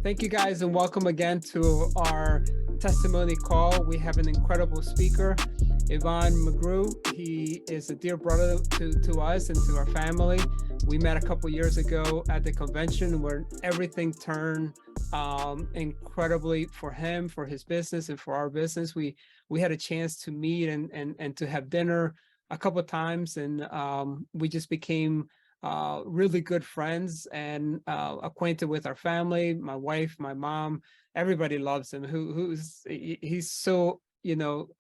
Thank you guys and welcome again to our testimony call. We have an incredible speaker, Ivan McGrew. He is a dear brother to us and to our family. We met a couple years ago at the convention where everything turned incredibly for him, for his business, and for our business. We had a chance to meet and to have dinner a couple of times, and we just became really good friends and acquainted with our family, my wife, my mom. Everybody loves him. He's so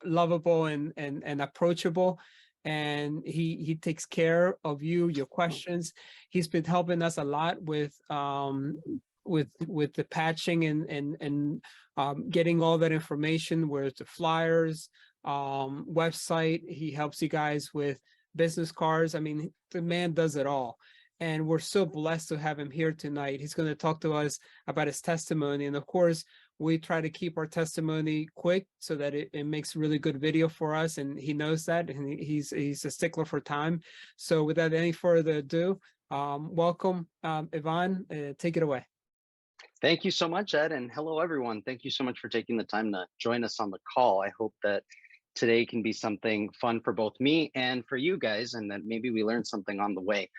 lovable and approachable, and he takes care of your questions. He's been helping us a lot with the patching and getting all that information, where's the flyers, website. He helps you guys with business cards. I mean, the man does it all. And we're so blessed to have him here tonight. He's going to talk to us about his testimony. And of course, we try to keep our testimony quick so that it makes really good video for us. And he knows that, and he's a stickler for time. So without any further ado, welcome, Ivan. Take it away. Thank you so much, Ed, and hello, everyone. Thank you so much for taking the time to join us on the call. I hope that today can be something fun for both me and for you guys, and that maybe we learn something on the way.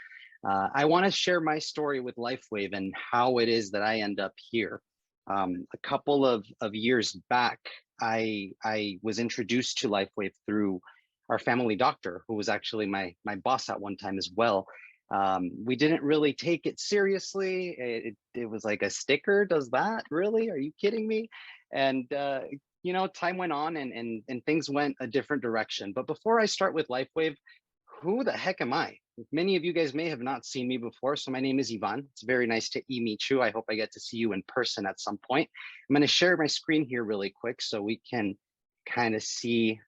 I want to share my story with LifeWave and how it is that I end up here. A couple of years back, I was introduced to LifeWave through our family doctor, who was actually my boss at one time as well. We didn't really take it seriously. It was like, a sticker does that? Really? Are you kidding me? And time went on and things went a different direction. But before I start with LifeWave, who the heck am I? Many of you guys may have not seen me before. So my name is Ivan. It's very nice to meet you. I hope I get to see you in person at some point. I'm going to share my screen here really quick so we can kind of see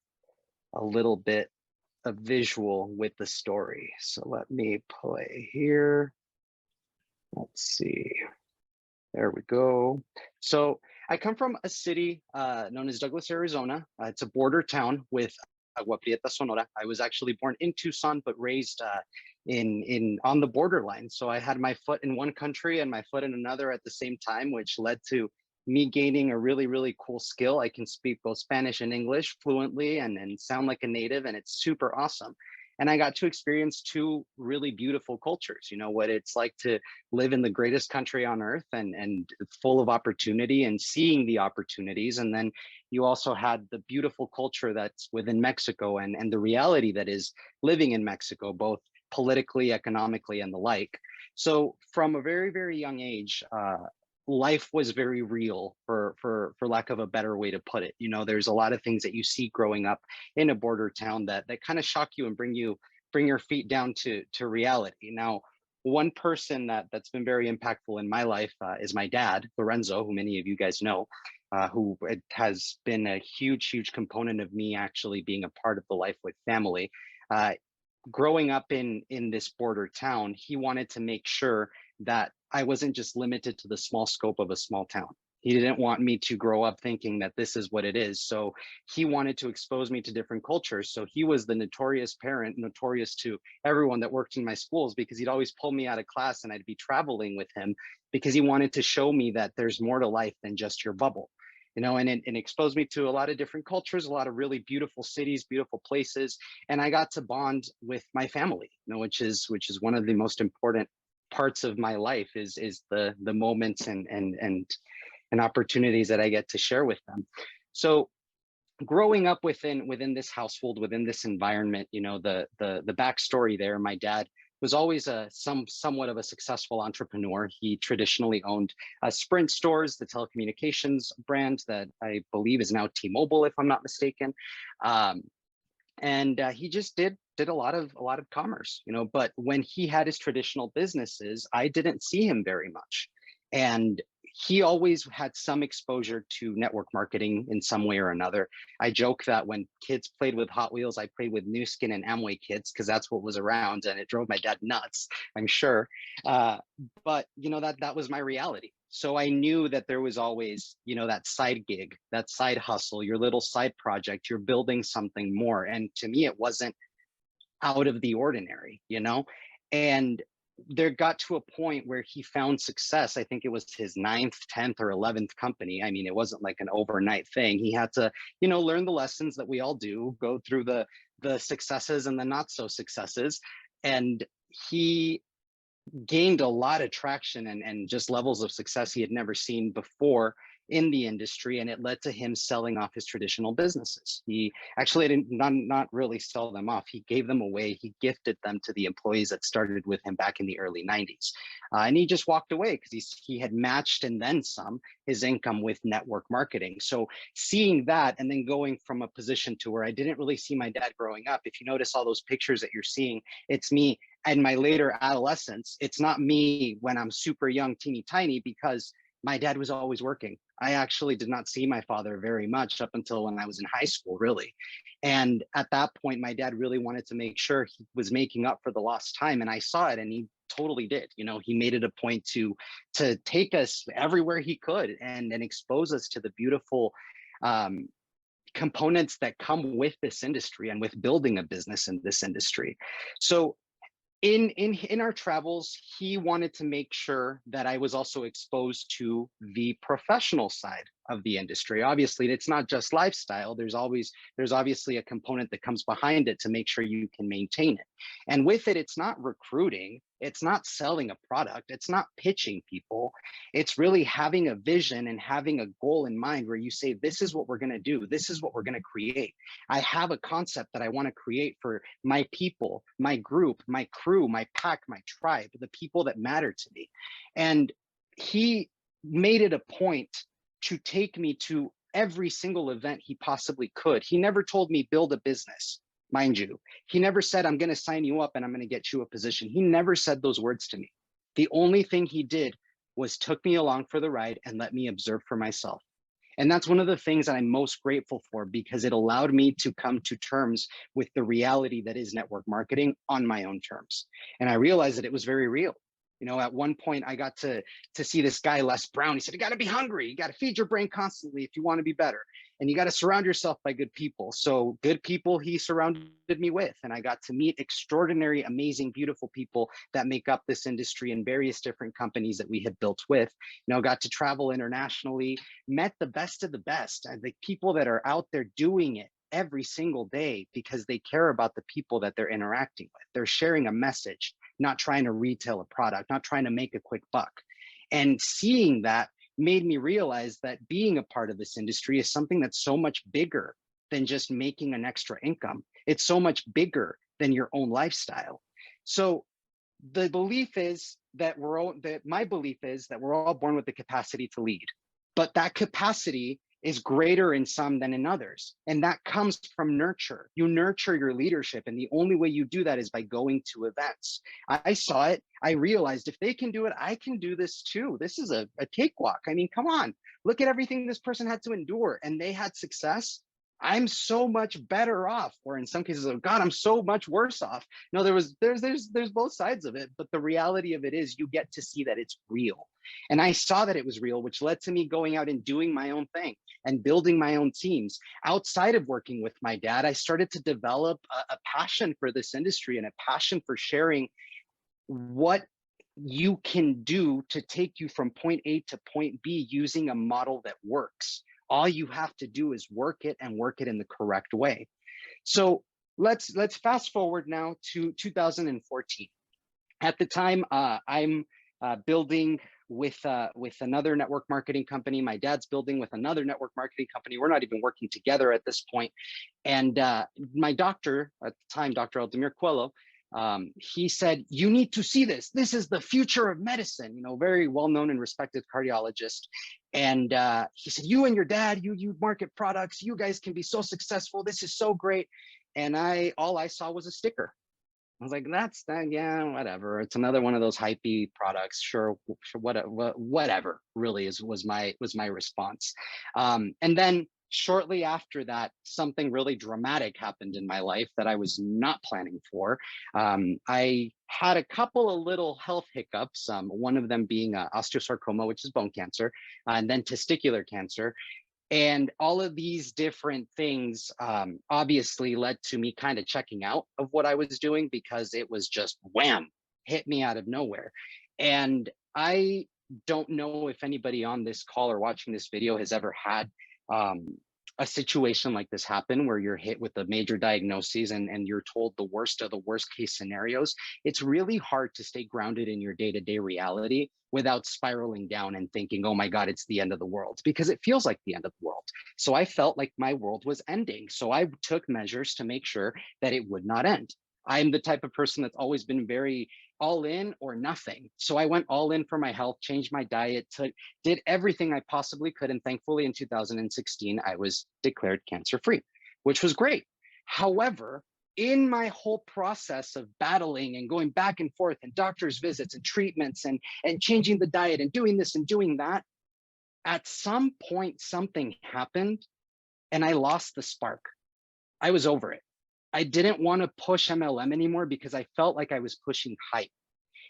a little bit of visual with the story. So let me play here. Let's see. There we go. So I come from a city known as Douglas, Arizona. It's a border town with Agua Prieta, Sonora. I was actually born in Tucson, but raised on the borderline. So I had my foot in one country and my foot in another at the same time, which led to me gaining a really, really cool skill. I can speak both Spanish and English fluently and sound like a native, and it's super awesome. And I got to experience two really beautiful cultures, what it's like to live in the greatest country on earth and full of opportunity and seeing the opportunities. And then you also had the beautiful culture that's within Mexico and the reality that is living in Mexico, both politically, economically, and the like. So from a very, very young age, life was very real, for lack of a better way to put it. There's a lot of things that you see growing up in a border town that kind of shock you and bring your feet down to reality. Now, one person that's been very impactful in my life is my dad, Lorenzo, who many of you guys know, who has been a huge component of me actually being a part of the LifeWave family. Growing up in this border town, he wanted to make sure that I wasn't just limited to the small scope of a small town. He didn't want me to grow up thinking that this is what it is. So he wanted to expose me to different cultures. So he was the notorious parent, notorious to everyone that worked in my schools, because he'd always pull me out of class and I'd be traveling with him because he wanted to show me that there's more to life than just your bubble. And it exposed me to a lot of different cultures, a lot of really beautiful cities, beautiful places. And I got to bond with my family, which is one of the most important parts of my life is the moments and opportunities that I get to share with them. So growing up within this household, within this environment, the backstory there, my dad was always somewhat of a successful entrepreneur. He traditionally owned Sprint stores, the telecommunications brand that I believe is now T-Mobile, if I'm not mistaken. And he just did a lot of commerce, but when he had his traditional businesses, I didn't see him very much. And he always had some exposure to network marketing in some way or another. I joke that when kids played with Hot Wheels, I played with New Skin and Amway kids because that's what was around, and it drove my dad nuts, I'm sure. But that was my reality. So I knew that there was always, that side gig, that side hustle, your little side project, you're building something more. And to me, it wasn't out of the ordinary, And there got to a point where he found success. I think it was his 9th, 10th, or 11th company. I mean, it wasn't like an overnight thing. He had to, learn the lessons that we all do, go through the successes and the not so successes. And he gained a lot of traction and just levels of success he had never seen before in the industry, and it led to him selling off his traditional businesses. He actually didn't not really sell them off. He gave them away. He gifted them to the employees that started with him back in the early 90s. And he just walked away because he had matched and then some his income with network marketing. So seeing that and then going from a position to where I didn't really see my dad growing up. If you notice all those pictures that you're seeing, it's me in my later adolescence. It's not me when I'm super young, teeny tiny, because my dad was always working. I actually did not see my father very much up until when I was in high school, really. And at that point, my dad really wanted to make sure he was making up for the lost time. And I saw it, and he totally did. He made it a point to take us everywhere he could and expose us to the beautiful components that come with this industry and with building a business in this industry. So in our travels, he wanted to make sure that I was also exposed to the professional side of the industry. Obviously, it's not just lifestyle. There's obviously a component that comes behind it to make sure you can maintain it. And with it, it's not recruiting, it's not selling a product, it's not pitching people. It's really having a vision and having a goal in mind where you say, this is what we're going to do, this is what we're going to create. I have a concept that I want to create for my people, my group, my crew, my pack, my tribe, the people that matter to me. And he made it a point to take me to every single event he possibly could. He never told me build a business, mind you. He never said, I'm going to sign you up and I'm going to get you a position. He never said those words to me. The only thing he did was took me along for the ride and let me observe for myself. And that's one of the things that I'm most grateful for, because it allowed me to come to terms with the reality that is network marketing on my own terms. And I realized that it was very real. At one point I got to see this guy, Les Brown. He said, you got to be hungry. You got to feed your brain constantly if you want to be better. And you got to surround yourself by good people. So good people he surrounded me with. And I got to meet extraordinary, amazing, beautiful people that make up this industry in various different companies that we had built with. Got to travel internationally, met the best of the best, and the people that are out there doing it every single day because they care about the people that they're interacting with. They're sharing a message, not trying to retail a product, not trying to make a quick buck. And seeing that made me realize that being a part of this industry is something that's so much bigger than just making an extra income. It's so much bigger than your own lifestyle. So the belief is that my belief is that we're all born with the capacity to lead, but that capacity is greater in some than in others. And that comes from nurture. You nurture your leadership. And the only way you do that is by going to events. I saw it. I realized if they can do it, I can do this too. This is a cakewalk. I mean, come on, look at everything this person had to endure and they had success. I'm so much better off, or in some cases, oh God, I'm so much worse off. No, there's both sides of it, but the reality of it is you get to see that it's real. And I saw that it was real, which led to me going out and doing my own thing and building my own teams. Outside of working with my dad, I started to develop a passion for this industry and a passion for sharing what you can do to take you from point A to point B using a model that works. All you have to do is work it and work it in the correct way. So let's fast forward now to 2014. At the time, I'm building with another network marketing company. My dad's building with another network marketing company. We're not even working together at this point. And my doctor at the time, Dr. Aldemir Coelho, he said, you need to see this. This is the future of medicine, very well-known and respected cardiologist. And he said, you and your dad, you market products, you guys can be so successful. This is so great. And all I saw was a sticker. I was like, that's that, yeah, whatever. It's another one of those hypey products. Sure, whatever. Really was my response. And then shortly after that, something really dramatic happened in my life that I was not planning for. I had a couple of little health hiccups. One of them being osteosarcoma, which is bone cancer, and then testicular cancer. And all of these different things obviously led to me kind of checking out of what I was doing, because it was just wham, hit me out of nowhere. And I don't know if anybody on this call or watching this video has ever had a situation like this happen, where you're hit with a major diagnosis and you're told the worst of the worst case scenarios. It's really hard to stay grounded in your day-to-day reality without spiraling down and thinking, oh my God, it's the end of the world, because it feels like the end of the world. So I felt like my world was ending. So I took measures to make sure that it would not end. I'm the type of person that's always been very all in or nothing. So I went all in for my health, changed my diet, did everything I possibly could. And thankfully in 2016, I was declared cancer-free, which was great. However, in my whole process of battling and going back and forth and doctor's visits and treatments and changing the diet and doing this and doing that, at some point, something happened and I lost the spark. I was over it. I didn't want to push MLM anymore because I felt like I was pushing hype.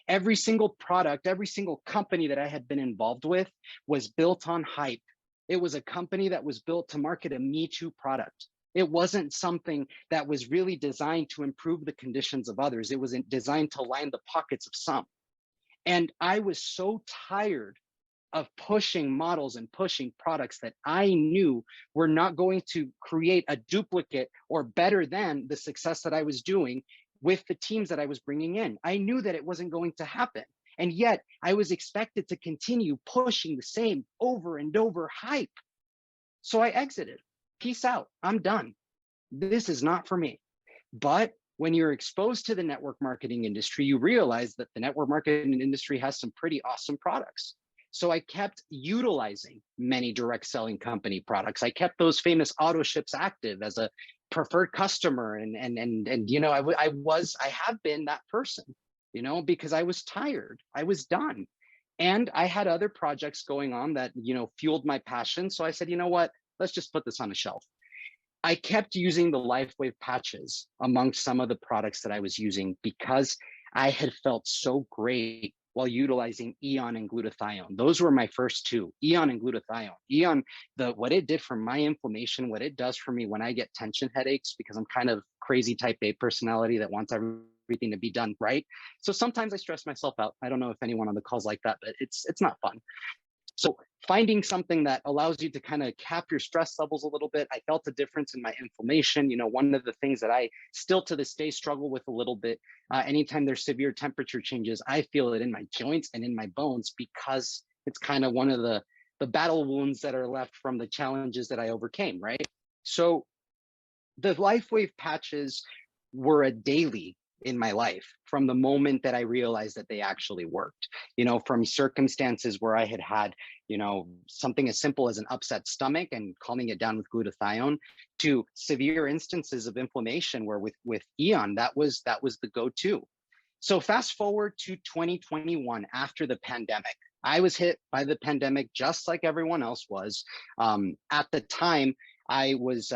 Every single product, every single company that I had been involved with was built on hype. It was a company that was built to market a Me Too product. It wasn't something that was really designed to improve the conditions of others. It was designed to line the pockets of some. And I was so tired of pushing models and pushing products that I knew were not going to create a duplicate or better than the success that I was doing with the teams that I was bringing in. I knew that it wasn't going to happen. And yet I was expected to continue pushing the same over and over hype. So I exited. Peace out. I'm done. This is not for me. But when you're exposed to the network marketing industry, you realize that the network marketing industry has some pretty awesome products. So I kept utilizing many direct selling company products. I kept those famous auto ships active as a preferred customer. And you know, I have been that person, you know, because I was tired, I was done. And I had other projects going on that, you know, fueled my passion. So I said, you know what, let's just put this on a shelf. I kept using the LifeWave patches amongst some of the products that I was using because I had felt so great while utilizing Eon and glutathione. Those were my first two, Eon and glutathione. Eon, what it did for my inflammation, what it does for me when I get tension headaches, because I'm kind of crazy type A personality that wants everything to be done right. So sometimes I stress myself out. I don't know if anyone on the call's like that, but it's not fun. So finding something that allows you to kind of cap your stress levels a little bit. I felt a difference in my inflammation. You know, one of the things that I still to this day struggle with a little bit, anytime there's severe temperature changes, I feel it in my joints and in my bones, because it's kind of one of the battle wounds that are left from the challenges that I overcame, right? So the LifeWave patches were a daily in my life from the moment that I realized that they actually worked. You know, from circumstances where I had, you know, something as simple as an upset stomach and calming it down with glutathione, to severe instances of inflammation where with Eon, that was the go-to. So fast forward to 2021, after the pandemic. I was hit by the pandemic just like everyone else was. At the time, I was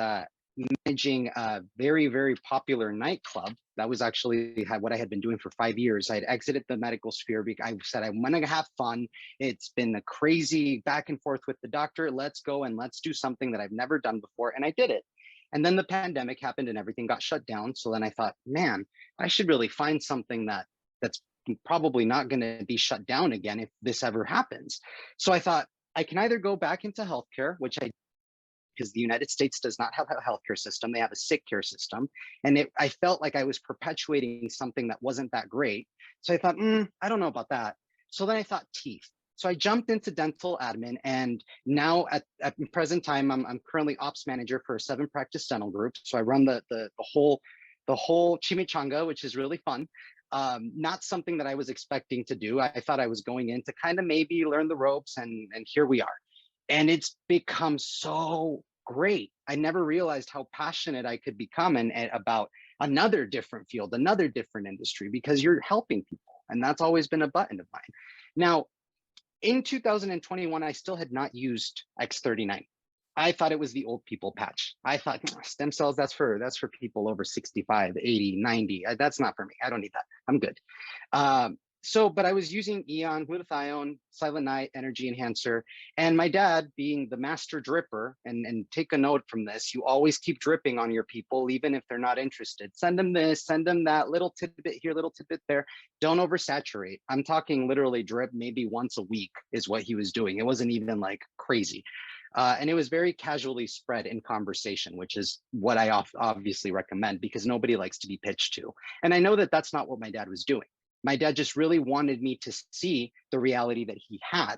managing a very, very popular nightclub. That was actually what I had been doing for 5 years. I had exited the medical sphere because I said, I want to have fun. It's been a crazy back and forth with the doctor. Let's go and let's do something that I've never done before. And I did it. And then the pandemic happened and everything got shut down. So then I thought, man, I should really find something that's probably not going to be shut down again if this ever happens. So I thought, I can either go back into healthcare, which I, because the United States does not have a healthcare system. They have a sick care system. And I felt like I was perpetuating something that wasn't that great. So I thought, I don't know about that. So then I thought teeth. So I jumped into dental admin. And now at present time, I'm currently ops manager for a 7-practice dental group. So I run the whole chimichanga, which is really fun. Not something that I was expecting to do. I thought I was going in to kind of maybe learn the ropes, and here we are. And it's become so great. I never realized how passionate I could become and about another different field, another different industry, because you're helping people. And that's always been a button of mine. Now, in 2021, I still had not used X39. I thought it was the old people patch. I thought stem cells, that's for people over 65, 80, 90. That's not for me. I don't need that. I'm good. But I was using Eon, glutathione, silent night, energy enhancer. And my dad, being the master dripper, and take a note from this, you always keep dripping on your people, even if they're not interested. Send them this, send them that, little tidbit here, little tidbit there. Don't oversaturate. I'm talking literally drip maybe once a week is what he was doing. It wasn't even like crazy. And it was very casually spread in conversation, which is what I obviously recommend because nobody likes to be pitched to. And I know that that's not what my dad was doing. My dad just really wanted me to see the reality that he had,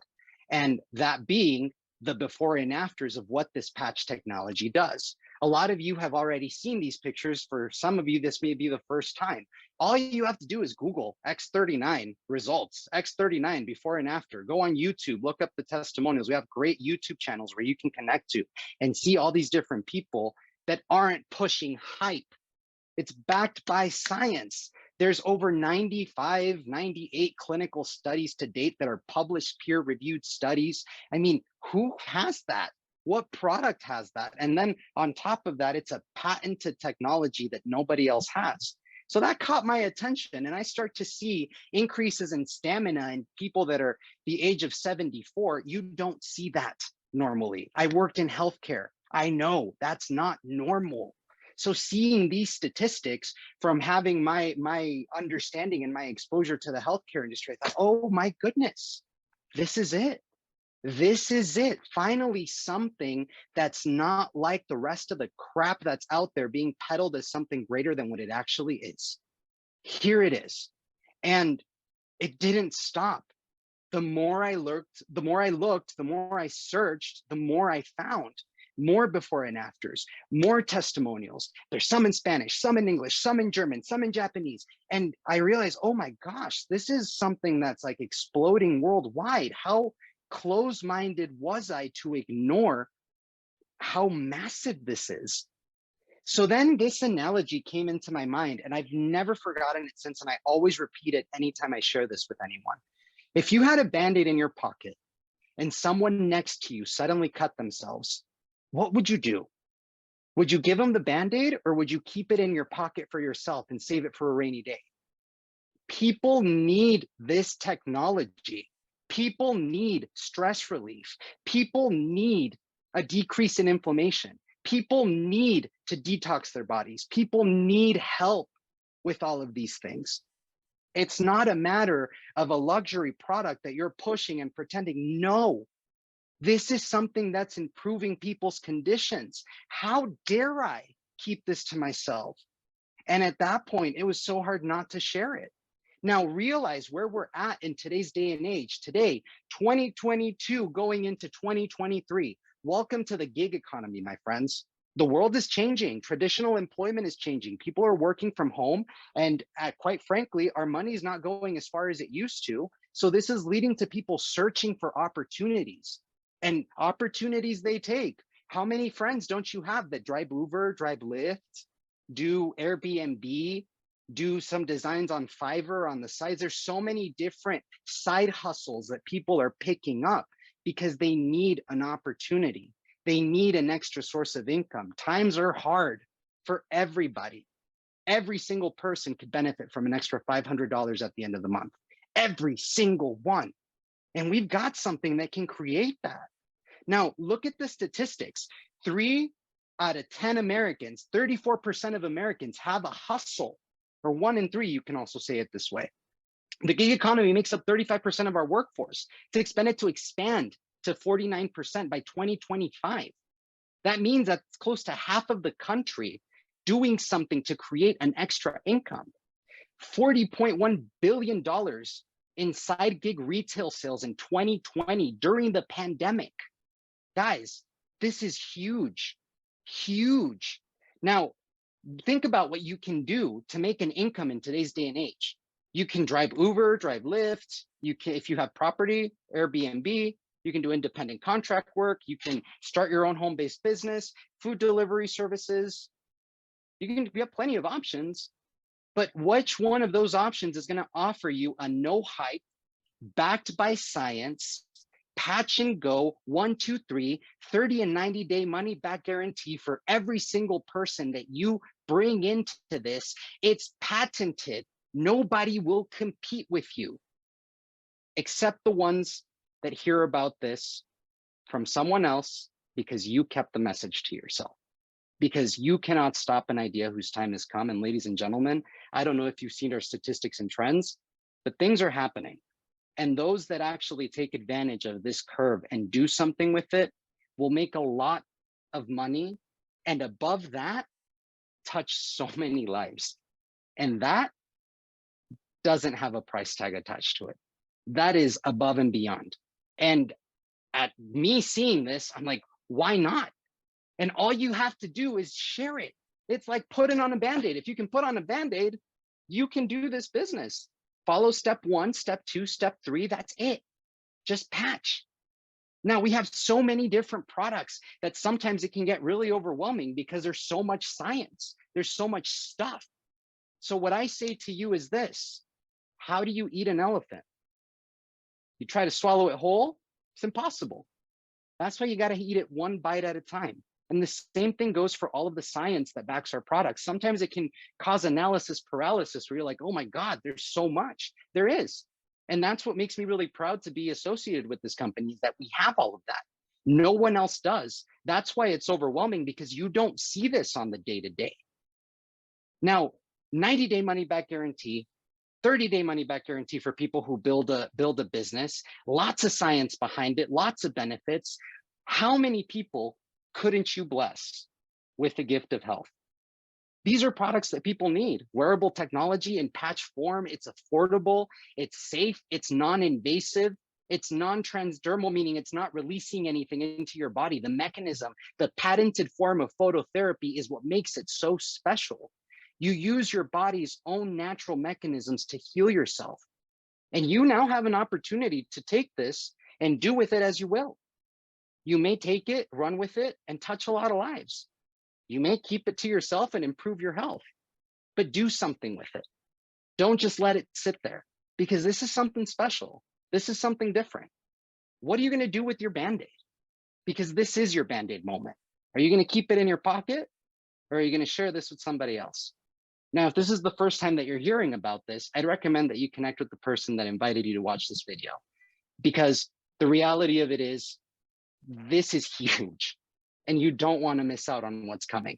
and that being the before and afters of what this patch technology does. A lot of you have already seen these pictures. For some of you, this may be the first time. All you have to do is Google X39 results, X39 before and after. Go on YouTube, look up the testimonials. We have great YouTube channels where you can connect to and see all these different people that aren't pushing hype. It's backed by science. There's over 95, 98 clinical studies to date that are published peer-reviewed studies. I mean, who has that? What product has that? And then on top of that, it's a patented technology that nobody else has. So that caught my attention, and I start to see increases in stamina in people that are the age of 74. You don't see that normally. I worked in healthcare. I know that's not normal. So seeing these statistics from having my understanding and my exposure to the healthcare industry, I thought, oh my goodness, this is it. This is it. Finally, something that's not like the rest of the crap that's out there being peddled as something greater than what it actually is. Here it is. And it didn't stop. The more I looked, the more I searched, the more I found. More before and afters, more testimonials. There's some in Spanish, some in English, some in German, some in Japanese. And I realized, oh my gosh, this is something that's like exploding worldwide. How close-minded was I to ignore how massive this is? So then this analogy came into my mind, and I've never forgotten it since, and I always repeat it anytime I share this with anyone. If you had a Band-Aid in your pocket and someone next to you suddenly cut themselves, what would you do? Would you give them the Band-Aid, or would you keep it in your pocket for yourself and save it for a rainy day? People need this technology. People need stress relief. People need a decrease in inflammation. People need to detox their bodies. People need help with all of these things. It's not a matter of a luxury product that you're pushing and pretending. No. This is something that's improving people's conditions. How dare I keep this to myself? And at that point, it was so hard not to share it. Now realize where we're at in today's day and age. Today, 2022 going into 2023. Welcome to the gig economy, my friends. The world is changing. Traditional employment is changing. People are working from home. And quite frankly, our money is not going as far as it used to. So this is leading to people searching for opportunities. And opportunities they take. How many friends don't you have that drive Uber, drive Lyft, do Airbnb, do some designs on Fiverr on the sides? There's so many different side hustles that people are picking up because they need an opportunity. They need an extra source of income. Times are hard for everybody. Every single person could benefit from an extra $500 at the end of the month. Every single one. And we've got something that can create that. Now, look at the statistics. 3 out of 10 Americans, 34% of Americans have a hustle, or 1 in 3, you can also say it this way. The gig economy makes up 35% of our workforce. It's expected to expand to 49% by 2025. That means that's close to half of the country doing something to create an extra income. $40.1 billion in side gig retail sales in 2020 during the pandemic. Guys, this is huge, huge. Now, think about what you can do to make an income in today's day and age. You can drive Uber, drive Lyft. You can, if you have property, Airbnb, you can do independent contract work. You can start your own home-based business, food delivery services. You have plenty of options, but which one of those options is going to offer you a no hype, backed by science, patch and go, 1, 2, 3, 30 and 90-day money back guarantee for every single person that you bring into this? It's patented. Nobody will compete with you. except the ones that hear about this from someone else because you kept the message to yourself. Because you cannot stop an idea whose time has come. And ladies and gentlemen, I don't know if you've seen our statistics and trends, but things are happening. And those that actually take advantage of this curve and do something with it will make a lot of money. And above that, touch so many lives. And that doesn't have a price tag attached to it. That is above and beyond. And at me seeing this, I'm like, why not? And all you have to do is share it. It's like putting on a Band-Aid. If you can put on a Band-Aid, you can do this business. Follow step 1, step 2, step 3, that's it. Just patch. Now we have so many different products that sometimes it can get really overwhelming because there's so much science. There's so much stuff. So what I say to you is this: how do you eat an elephant? You try to swallow it whole? It's impossible. That's why you got to eat it one bite at a time. And the same thing goes for all of the science that backs our products. Sometimes it can cause analysis paralysis where you're like, oh my God, there's so much. There is. And that's what makes me really proud to be associated with this company, is that we have all of that. No one else does. That's why it's overwhelming, because you don't see this on the day-to-day. Now, 90-day money-back guarantee, 30-day money-back guarantee for people who build a business, lots of science behind it, lots of benefits. How many people couldn't you bless with the gift of health? These are products that people need. Wearable technology in patch form, it's affordable, it's safe, it's non-invasive, it's non-transdermal, meaning it's not releasing anything into your body. The mechanism, the patented form of phototherapy is what makes it so special. You use your body's own natural mechanisms to heal yourself. And you now have an opportunity to take this and do with it as you will. You may take it, run with it, and touch a lot of lives. You may keep it to yourself and improve your health, but do something with it. Don't just let it sit there, because this is something special. This is something different. What are you going to do with your Band-Aid? Because this is your Band-Aid moment. Are you going to keep it in your pocket, or are you going to share this with somebody else? Now, if this is the first time that you're hearing about this, I'd recommend that you connect with the person that invited you to watch this video, because the reality of it is, this is huge and you don't want to miss out on what's coming.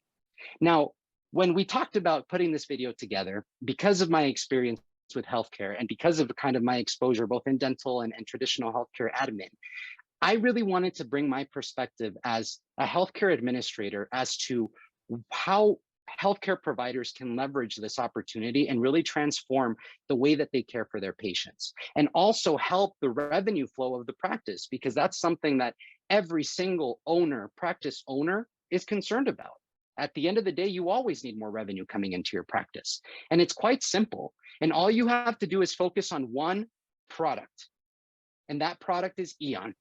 Now, when we talked about putting this video together, because of my experience with healthcare and because of kind of my exposure, both in dental and traditional healthcare admin, I really wanted to bring my perspective as a healthcare administrator as to how healthcare providers can leverage this opportunity and really transform the way that they care for their patients, and also help the revenue flow of the practice, because that's something that every single practice owner is concerned about. At the end of the day, you always need more revenue coming into your practice. And it's quite simple. And all you have to do is focus on one product. And that product is Eon,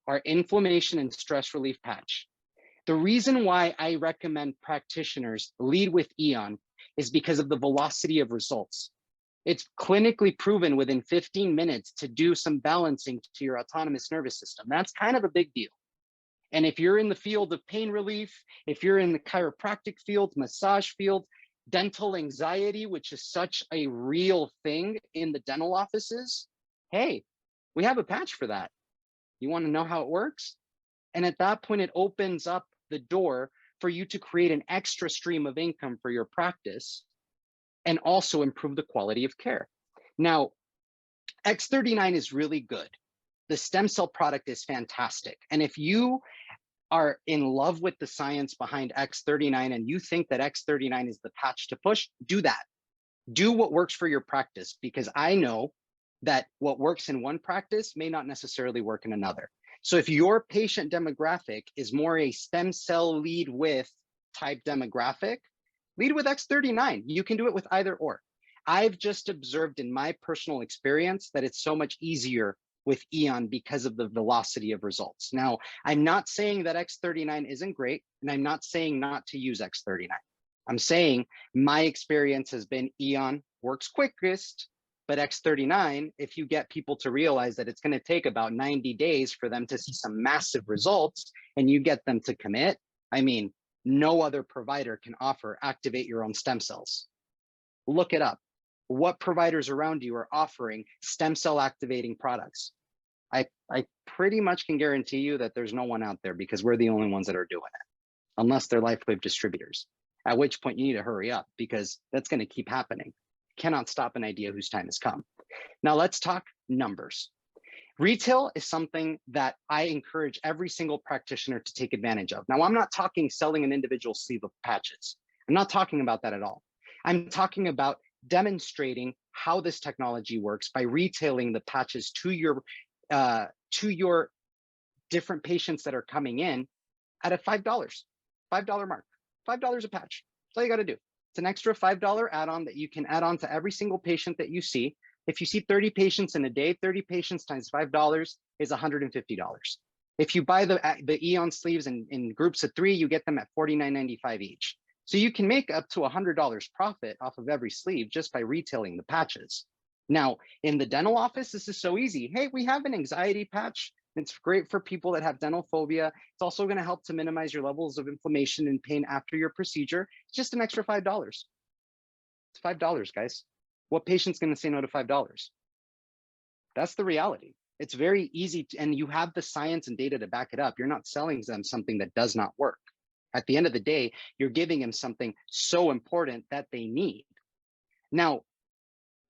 our inflammation and stress relief patch. The reason why I recommend practitioners lead with Eon is because of the velocity of results. It's clinically proven within 15 minutes to do some balancing to your autonomous nervous system. That's kind of a big deal. And if you're in the field of pain relief, if you're in the chiropractic field, massage field, dental anxiety, which is such a real thing in the dental offices, hey, we have a patch for that. You want to know how it works? And at that point, it opens up the door for you to create an extra stream of income for your practice and also improve the quality of care. Now, X39 is really good. The stem cell product is fantastic. And if you are in love with the science behind X39 and you think that X39 is the patch to push, do that. Do what works for your practice, because I know that what works in one practice may not necessarily work in another. So if your patient demographic is more a stem cell lead with type demographic, lead with X39. You can do it with either or. I've just observed in my personal experience that it's so much easier with Eon because of the velocity of results. Now, I'm not saying that X39 isn't great, and I'm not saying not to use X39. I'm saying my experience has been Eon works quickest, but X39, if you get people to realize that it's going to take about 90 days for them to see some massive results and you get them to commit, I mean, no other provider can offer activate your own stem cells. Look it up. what providers around you are offering stem cell activating products. I pretty much can guarantee you that there's no one out there, because we're the only ones that are doing it, unless they're LifeWave distributors, at which point you need to hurry up, because that's going to keep happening. Cannot stop an idea whose time has come. Now let's talk numbers. Retail is something that I encourage every single practitioner to take advantage of. Now, I'm not talking selling an individual sleeve of patches. I'm not talking about that at all. I'm talking about demonstrating how this technology works by retailing the patches to your different patients that are coming in at a $5 mark, $5 a patch. That's all you got to do. It's an extra $5 add-on that you can add on to every single patient that you see. If you see 30 patients in a day, 30 patients times $5 is $150. If you buy the Eon sleeves in groups of 3, you get them at $49.95 each. So you can make up to $100 profit off of every sleeve just by retailing the patches. Now, in the dental office, this is so easy. Hey, we have an anxiety patch. It's great for people that have dental phobia. It's also going to help to minimize your levels of inflammation and pain after your procedure. It's just an extra $5. It's $5, guys. What patient's going to say no to $5? That's the reality. It's very easy and you have the science and data to back it up. You're not selling them something that does not work. At the end of the day, you're giving them something so important that they need. Now,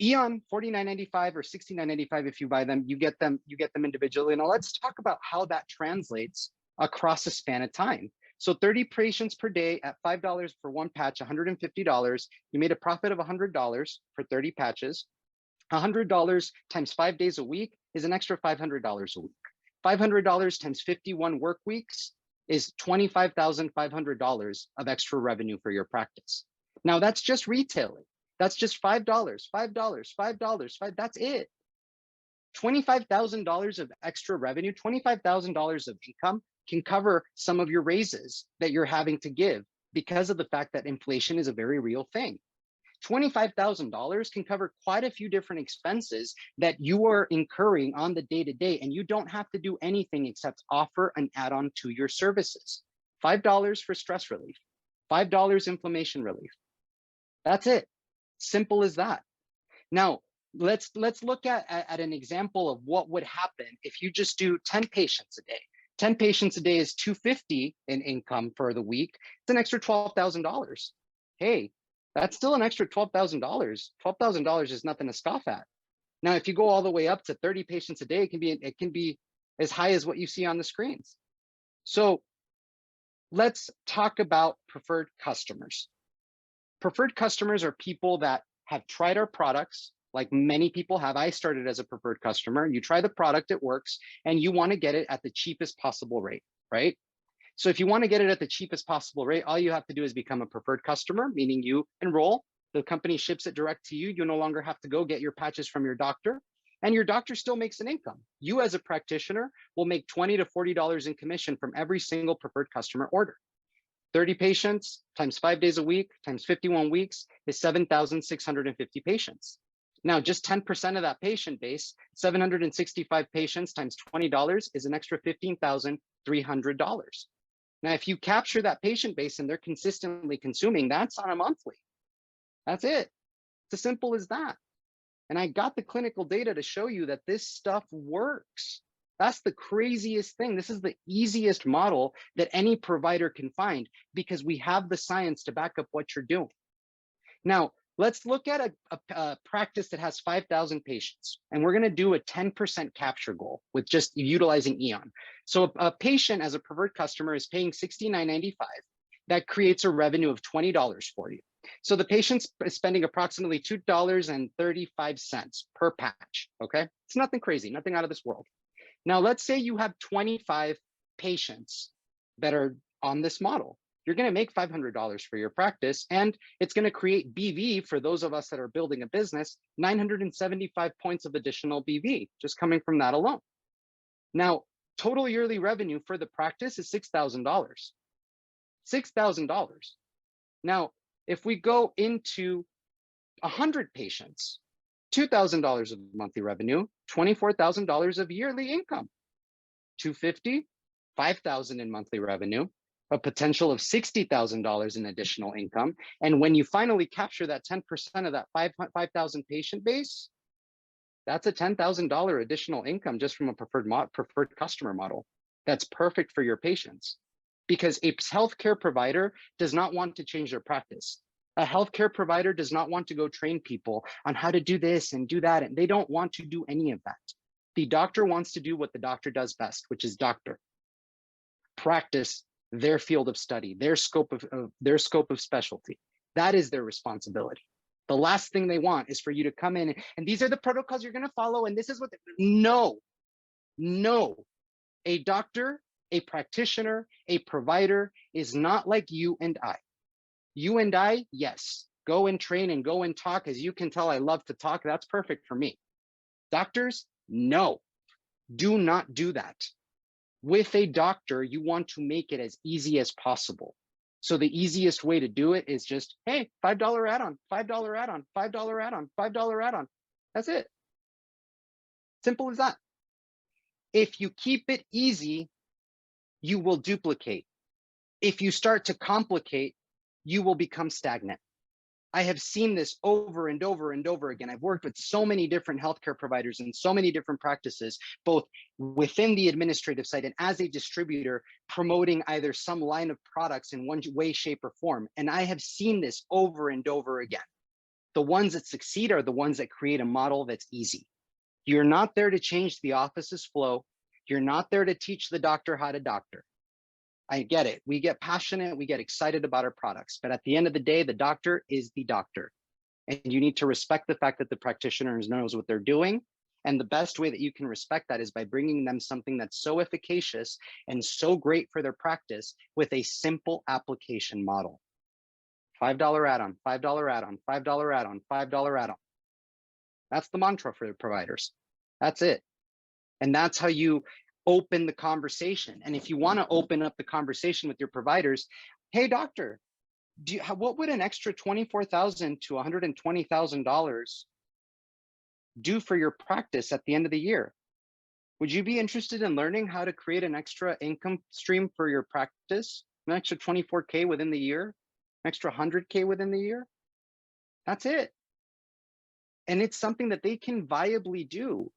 Eon, $49.95 or $69.95 if you buy them, you get them individually. Now let's talk about how that translates across a span of time. So 30 patients per day at $5 for one patch, $150. You made a profit of $100 for 30 patches. $100 times 5 days a week is an extra $500 a week. $500 times 51 work weeks is $25,500 of extra revenue for your practice. Now that's just retailing. That's just $5, $5, that's it. $25,000 of extra revenue, $25,000 of income can cover some of your raises that you're having to give because of the fact that inflation is a very real thing. $25,000 can cover quite a few different expenses that you are incurring on the day-to-day, and you don't have to do anything except offer an add-on to your services. $5 for stress relief, $5 inflammation relief. That's it. Simple as that. Now, let's look at an example of what would happen if you just do 10 patients a day. 10 patients a day is $250 in income for the week. It's an extra $12,000. Hey, that's still an extra $12,000. $12,000 is nothing to scoff at. Now, if you go all the way up to 30 patients a day, it can be as high as what you see on the screens. So let's talk about preferred customers. Preferred customers are people that have tried our products, like many people have. I started as a preferred customer. You try the product, it works, and you want to get it at the cheapest possible rate, right? So if you want to get it at the cheapest possible rate, all you have to do is become a preferred customer, meaning you enroll, the company ships it direct to you. You no longer have to go get your patches from your doctor, and your doctor still makes an income. You as a practitioner will make $20 to $40 in commission from every single preferred customer order. 30 patients times 5 days a week times 51 weeks is 7,650 patients. Now, just 10% of that patient base, 765 patients times $20 is an extra $15,300. Now, if you capture that patient base and they're consistently consuming, that's on a monthly. That's it. It's as simple as that. And I got the clinical data to show you that this stuff works. That's the craziest thing. This is the easiest model that any provider can find because we have the science to back up what you're doing. Now, let's look at a practice that has 5,000 patients, and we're going to do a 10% capture goal with just utilizing Eon. So a patient as a preferred customer is paying $69.95. That creates a revenue of $20 for you. So the patient's spending approximately $2.35 per patch, okay? It's nothing crazy, nothing out of this world. Now, let's say you have 25 patients that are on this model. You're going to make $500 for your practice, and it's going to create BV for those of us that are building a business, 975 points of additional BV just coming from that alone. Now, total yearly revenue for the practice is $6,000. $6,000. Now, if we go into 100 patients, $2,000 of monthly revenue, $24,000 of yearly income, $250, $5,000 in monthly revenue, a potential of $60,000 in additional income. And when you finally capture that 10% of that 5,000 patient base, that's a $10,000 additional income just from a preferred customer model. That's perfect for your patients, because a healthcare provider does not want to change their practice. A healthcare provider does not want to go train people on how to do this and do that. And they don't want to do any of that. The doctor wants to do what the doctor does best, which is practice their field of study, their scope of specialty. That is their responsibility. The last thing they want is for you to come in and these are the protocols you're going to follow. And this is what, no. A doctor, a practitioner, a provider is not like you and I. You and I, yes, go and train and go and talk. As you can tell, I love to talk. That's perfect for me. Doctors, no, do not do that. With a doctor, you want to make it as easy as possible. So the easiest way to do it is just, hey, $5 add-on, $5 add-on, $5 add-on, $5 add-on. That's it. Simple as that. If you keep it easy, you will duplicate. If you start to complicate, you will become stagnant. I have seen this over and over and over again. I've worked with so many different healthcare providers and so many different practices, both within the administrative side and as a distributor, promoting either some line of products in one way, shape, or form. And I have seen this over and over again. The ones that succeed are the ones that create a model that's easy. You're not there to change the office's flow. You're not there to teach the doctor how to doctor. I get it. We get passionate, we get excited about our products, but at the end of the day, the doctor is the doctor. And you need to respect the fact that the practitioner knows what they're doing. And the best way that you can respect that is by bringing them something that's so efficacious and so great for their practice with a simple application model. $5 add-on, $5 add-on, $5 add-on, $5 add-on. That's the mantra for the providers. That's it. And that's how you open the conversation. And if you want to open up the conversation with your providers, hey, doctor, what would an extra $24,000 to $120,000 do for your practice at the end of the year? Would you be interested in learning how to create an extra income stream for your practice? An extra 24K within the year, an extra 100K within the year? That's it. And it's something that they can viably do,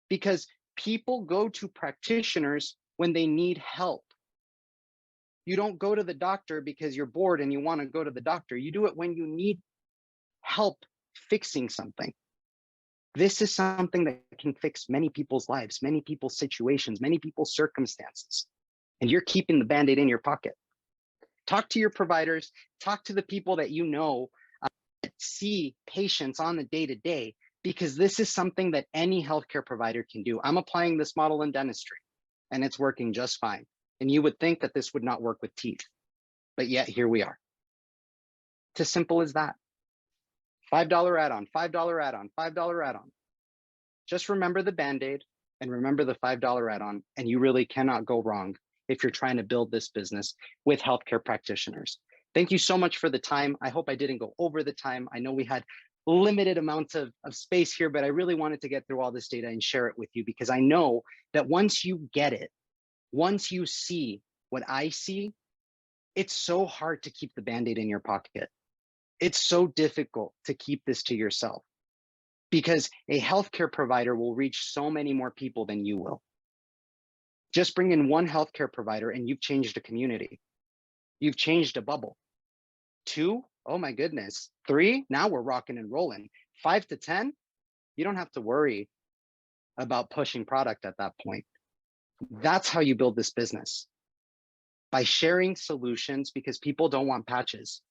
because people go to practitioners when they need help. You don't go to the doctor because you're bored and you want to go to the doctor. You do it when you need help fixing something. This is something that can fix many people's lives, many people's situations, many people's circumstances. And you're keeping the Band-Aid in your pocket. Talk to your providers, talk to the people that you know that see patients on the day-to-day, because this is something that any healthcare provider can do. I'm applying this model in dentistry and it's working just fine. And you would think that this would not work with teeth, but yet here we are. It's as simple as that. $5 add-on, $5 add-on, $5 add-on. Just remember the Band-Aid and remember the $5 add-on, and you really cannot go wrong if you're trying to build this business with healthcare practitioners. Thank you so much for the time. I hope I didn't go over the time. I know we had limited amounts of space here, but I really wanted to get through all this data and share it with you, because I know that once you get it, once you see what I see, it's so hard to keep the Band-Aid in your pocket. It's so difficult to keep this to yourself, because a healthcare provider will reach so many more people than you will. Just bring in one healthcare provider and you've changed a community. You've changed a bubble. 2, oh my goodness. 3, now we're rocking and rolling. 5 to 10, you don't have to worry about pushing product at that point. That's how you build this business. By sharing solutions, because people don't want patches.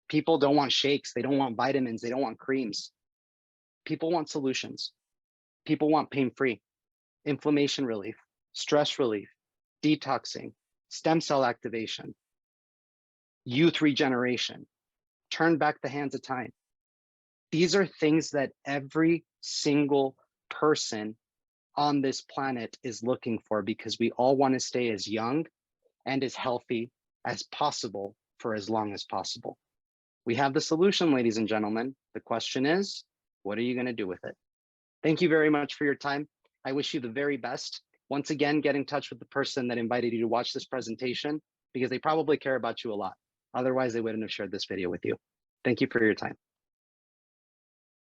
People don't want shakes. They don't want vitamins. They don't want creams. People want solutions. People want pain-free, inflammation relief, stress relief, detoxing, stem cell activation, youth regeneration, turn back the hands of time. These are things that every single person on this planet is looking for, because we all want to stay as young and as healthy as possible for as long as possible. We have the solution, ladies and gentlemen. The question is, what are you going to do with it? Thank you very much for your time. I wish you the very best. Once again, get in touch with the person that invited you to watch this presentation. because they probably care about you a lot. Otherwise, they wouldn't have shared this video with you. Thank you for your time.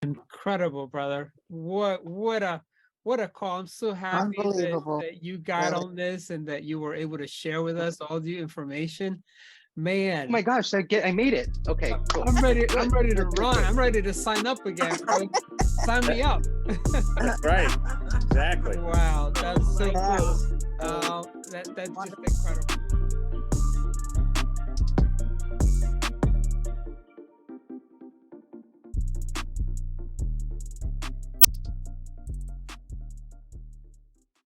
Incredible, brother. What a call. I'm so happy Unbelievable. that you got Really. on this and that you were able to share with us all the information. Oh Man, my gosh, I made it. Okay, cool. I'm ready to run. I'm ready to sign up again, bro. Sign me up. That's right. Exactly. Wow, that's so Yes. cool. That's just incredible.